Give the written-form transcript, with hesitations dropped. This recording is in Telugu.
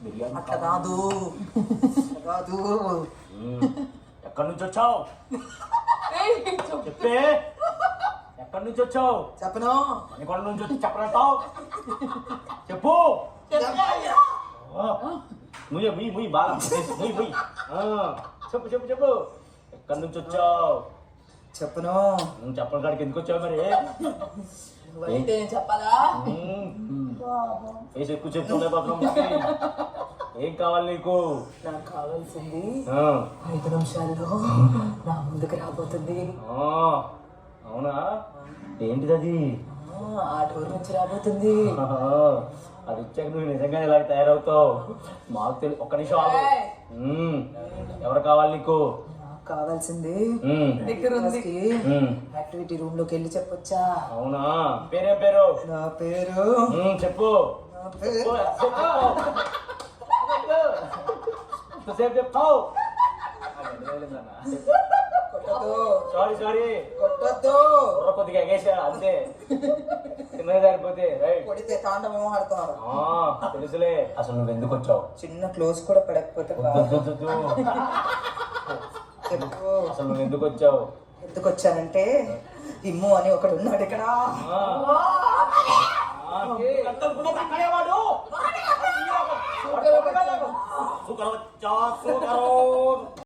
బిర్యానీ అట్లా కాదు కాదు. ఎక్కడి నుంచి వచ్చావు చెప్పే. ఎక్కడి నుంచి వచ్చావు? చెప్పను. మణికొండ నుంచి వచ్చి చెప్పనంటావు? చెప్పు. ముయ్య ముయ్యి ముయ్యి బాగా ముయ్యి ముయ్యి. చెప్పు చెప్పు చెప్పు. ఎక్కడి నుంచి వచ్చావు? చెప్పను. నువ్వు చెప్పని కాడికి ఎందుకు వచ్చావు మరి? అయితే చెప్పాలా? వేసి ఎక్కువ చెప్తుండే పాత్రం. ఏం కావాలి నీకు? నాకు కావాల్సింది 5 నిమిషాల్లో నా ముందుకు రాబోతుంది. అవునా? ఏంటిది అది? ఆ డోర్ నుంచి రాబోతుంది. అది ఇచ్చాక నువ్వు నిజంగా ఇలా తయారవుతావు మాకు తెలియదు. ఒక్క నిమిషం ఆగు. ఎవరు కావాలి నీకు? నాకు కావాల్సింది యాక్టివిటీ రూమ్ లోకి వెళ్ళి చెప్పొచ్చా? అవునా? పేరేం పేరు? నా పేరు చెప్పు. నా పేరు ఎంతసేపు చెప్తావు? సారీ సారీ కొట్టద్దు. కొద్దిగా ఎగేసా అంతే. చిన్నగా సరిపోతే రైట్. కొడితే తాండవం ఆడుతున్నారు. తెలుసులే. అసలు నువ్వు ఎందుకు వచ్చావు? చిన్న క్లోజ్ కూడా పడకపోతే చెప్పు. అసలు నువ్వు ఎందుకు వచ్చావు? ఎందుకు వచ్చానంటే ఇమ్ము అని ఒకడు ఉన్నాడు ఇక్కడ.